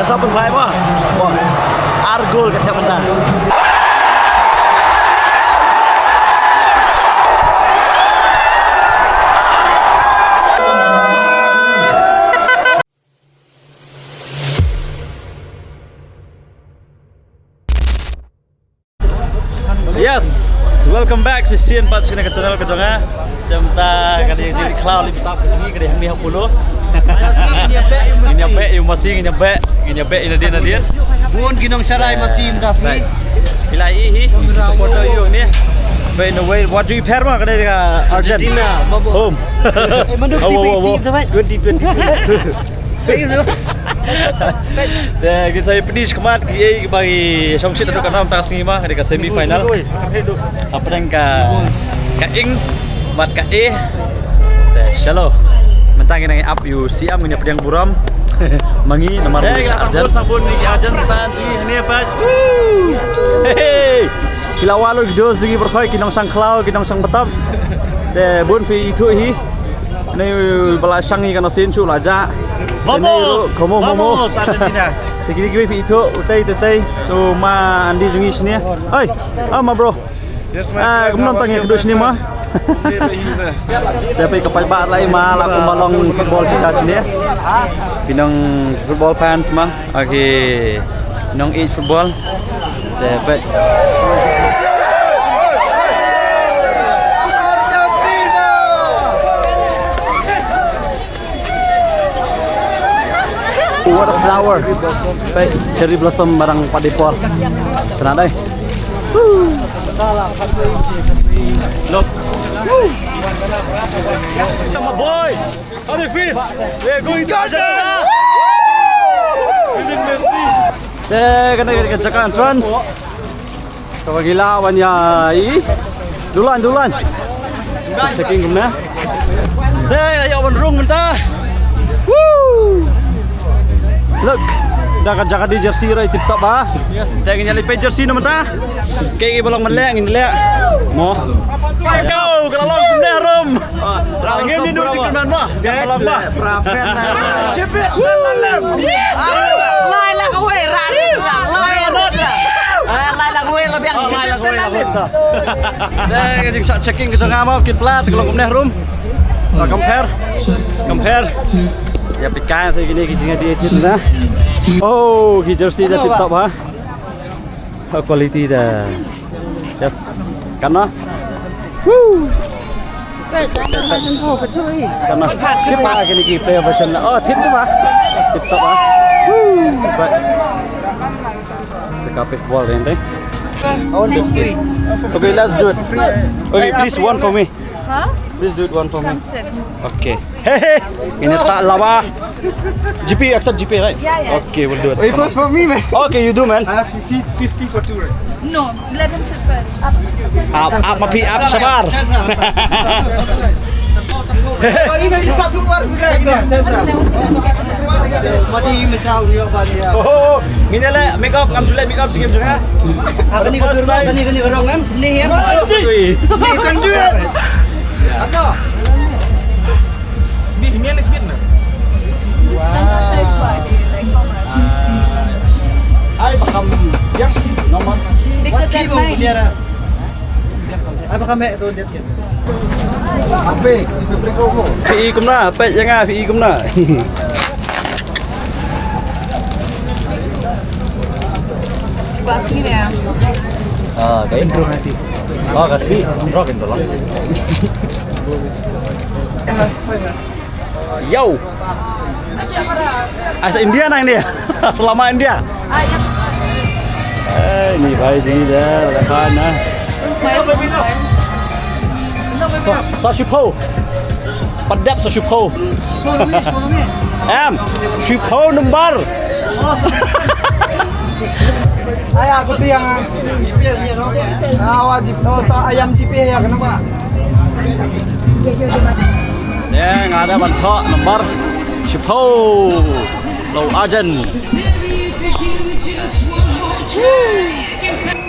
sao pun play mah. Wah, Argol kat mana? Yes, welcome back si Sian Pat sini ke channel kejonga. Jamta kali jadi cloud lebih tak begini kali yang ni Polo. Ini apa? Yang masih ini apa? Ini apa? Ini dia. Buon ginong syarai masih mendaftar. Bila ini supporter you ni. By the way, what do you pair mah kali dengan Argentina home. Manduk TV sim tu, 2020. Kita saya pedis kemat bagi songsit untuk kanam tas ni mah dekat semifinal. Apa dan ka ing mat ka e. Shalom. Mentang ini up you siam ini pedang buram. Mangi nomor sabun ni Argentina ni apa? Hey. Kila walu video segi berkhoi kinong sang klau kinong sang betam. De bun fi itu hi. Ni bala sang ni kan sin chu laja. Vamos Argentina. Tegi fi itu utai tu ma andi jungi sini. Oi, ma bro. Yes ma. Kamu nonton yang kedua sini mah. Dapat kapal bat lai ma laku malong football sisa sini. Pinong football fans mah. Okay. Pinong eat football. Dapat what a flower. Baik, cherry blossom barang padipor. Tenang deh. Look. My boy. How do you feel? We're going to Argentina. Feeling Messi. Kena kerjakan trans. Kawagilawan ya. Dulan. Checking kemana? Saya ayo room mentah. Woo! Look, dah kerja di jersey rai tip top ah. Tengok nyali pe jersey nama ta. Kayak belum melek ini lek. Mo. Kau kalau long kena rum. Ngem ni dulu sikit man mah. Jangan lama. Prafen lah. Cepet. Lai lah kowe rari. Lai rot. Lai lah kowe lebih yang. Lai lah kowe lah. Dah kita checking ke tengah mah kita plat kalau kena rum. Compare. Ya pikan saya gini kijingnya dia itu dah. Oh, jersey dah tip top ha. Quality dah. Yes. Karena. Woo. Karena siapa gini ki player version lah. Oh, tip tu bah. Tip top ha. Woo. But check up football then. Okay, let's do it. Okay, please one for me. Huh? Please do it one for me. Come sit. Okay. Hey, ini tak lama. GP accept GP right? Yeah. Okay, we'll do it. Wait first for me man. Okay, you do man. I have 50 for 2 right? No, let him sit first. Up. Mapi up sabar. Ini satu keluar sudah gini. Mati mentau dia balik. Oh, ini lah make up, ngam julai make up sikit juga. Apa ni kau orang ngam? Ni ya. Ni kan duit. Apa? Ni ni Smith na. Wow. Size what? Like how much? Ay, pakam. Ya, nomor. Bigger than mine. Ay, baka may ito ulit yan. Ape, ipipriko mo. PI kum na, pet jangan PI kum na. Bas ni dia. Okay. Intro nanti. Oh, kasih. Rock intro lah. Yo. Asal India nang dia. Selama India. Ini baik sini dah, lekan nah. Sashipho. Padap sashipho. Shipho number. Ay, aku tu yang GP ni no. Wajib ayam GP ya kenapa? Ya, nggak ada bantok nomor Shipho. Low Argent.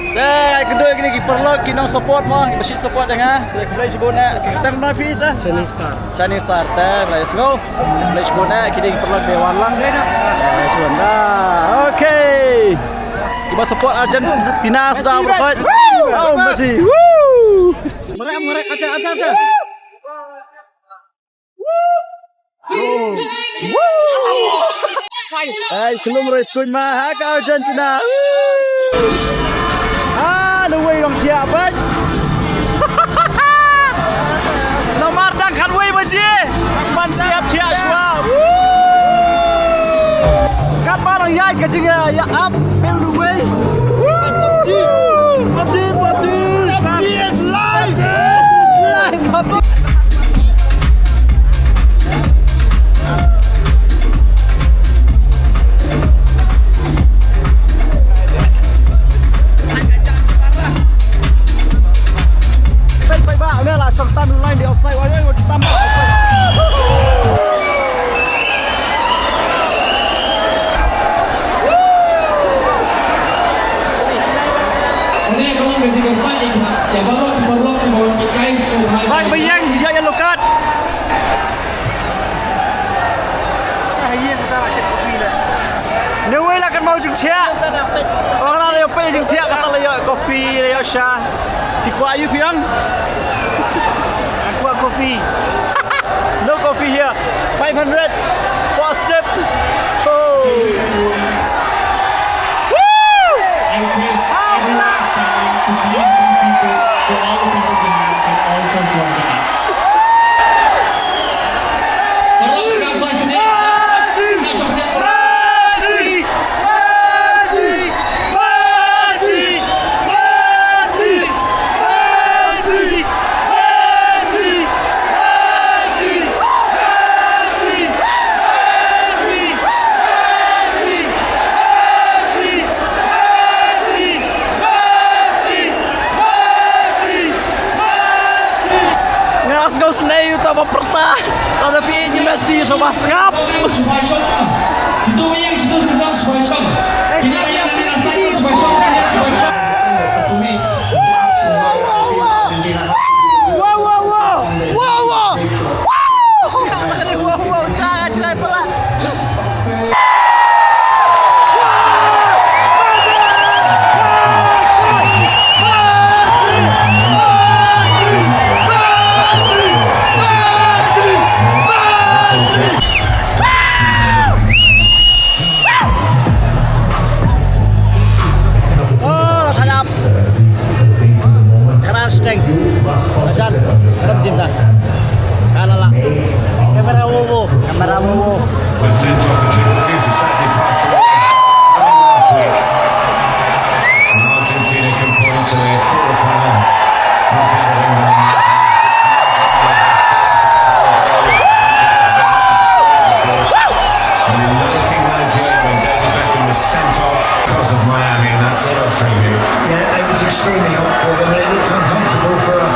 Teh kedua kini perlu kinong support mo, masih support dengan play sebuna. Kita mana pizza? Shining Star. Teh let's go. Play sebuna kini perlu dewan lang. Sebuna. Okay. Kita support Argentina sudah berfight. Oh masih. Woo! Merek ada. Hey, belum respon mah ke Argentina. No way dong siapa? Nomor dan kan way baje. Man siap dia semua. Kan barang ya kecilnya ya up no way. Pati. Live. Ini lah sertan online di offside. Wah, ini ditambah offside. Sebab bayang dia yellow card. Nếu là cần mau dừng xe, orang ada yang pengen dừng xe kata layak kopi, layak syah, di kuat you piang. Aqua coffee. No coffee here. 500 for a step. Oh. Woo! Glasgow Snail itu apa pertah ada PE Messi sobat ngap. Ajan, serem cinta. Kalah lah. Kamera wowo. Was sent off and Portuguese is sadly passed away last week. And Argentina can point to their quarterfinal knockout of England. And in 1998 when David Beckham was sent off because of Miami, and that's frustrating. Yeah, it was extremely helpful and it looked uncomfortable for her.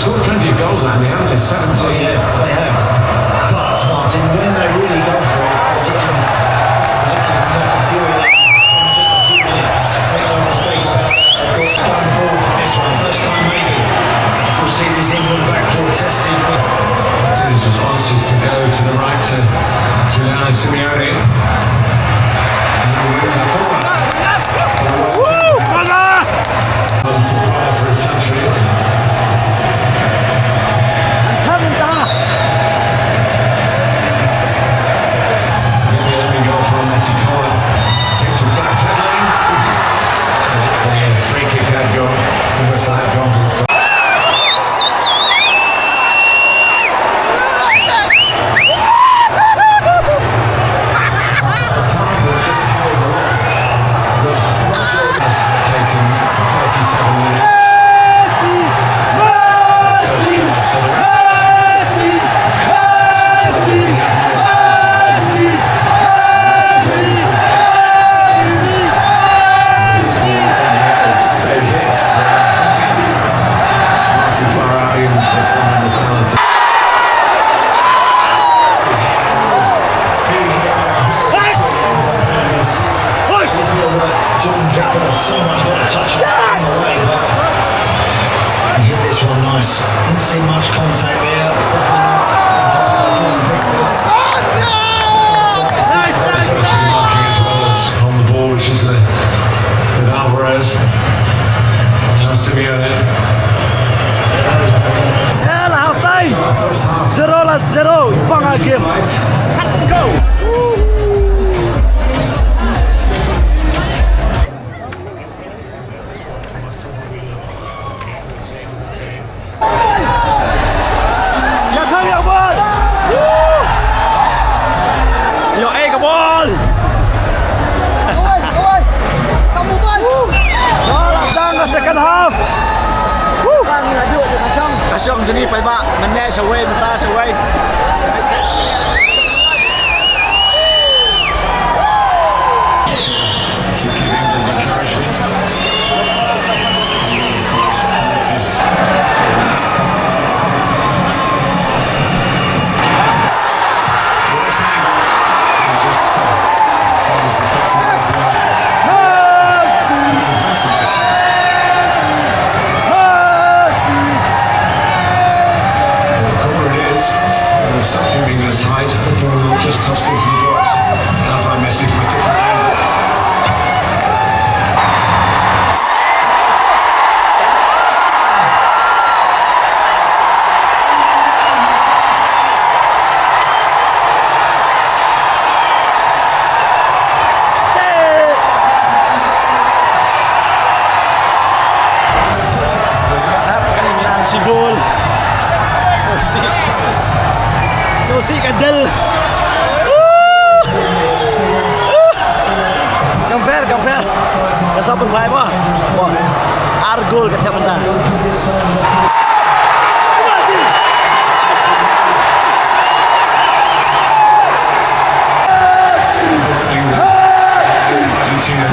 scored plenty of goals, Andy, haven't they? 17. Oh, yeah, they have. But, Martin, when they really go for it, they can do it in just a few minutes. Make no mistake about it. Going forward for this one. First time maybe we'll see this England backcourt tested. His response is to go to the right to Simeone. And he wins a corner. Woo! Brother! For pride for his country. Zero, bang game. Let's go. Yo, hey, come on! Second half. Kasyong sini pa ba? Mane sa way, mata sa way. Just tossed into the box. Now by Messi from a different angle. Si goal. So si Kadel. Compare. Nasa pun play ba? Wah. Argol kat siapa dah? Argentina.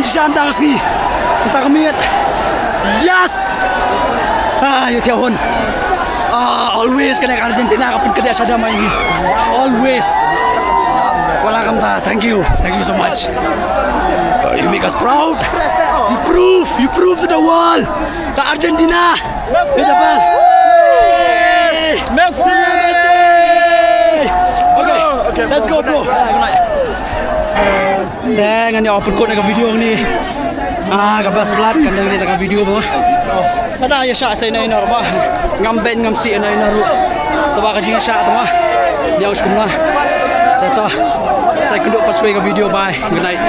siya ang takas ni. Ang takamit. Yes! Yun tiyahon. Always kena Argentina kapag kada sa damay ni. Always. Wala kam ta. Thank you so much. You make us proud. You prove to the world. The Argentina. Ito ba? Messi! Okay, let's go bro. Good night. Dengan ni open code dekat video ni. Kabas belat kan dengan dekat video tu. Ada ya shot saya na ba. Ngamben ngam si na ru. Taba ka jing shot tu mah. Dia uskum lah. Ito. Saya kunduk pasway ka video bye. Good night.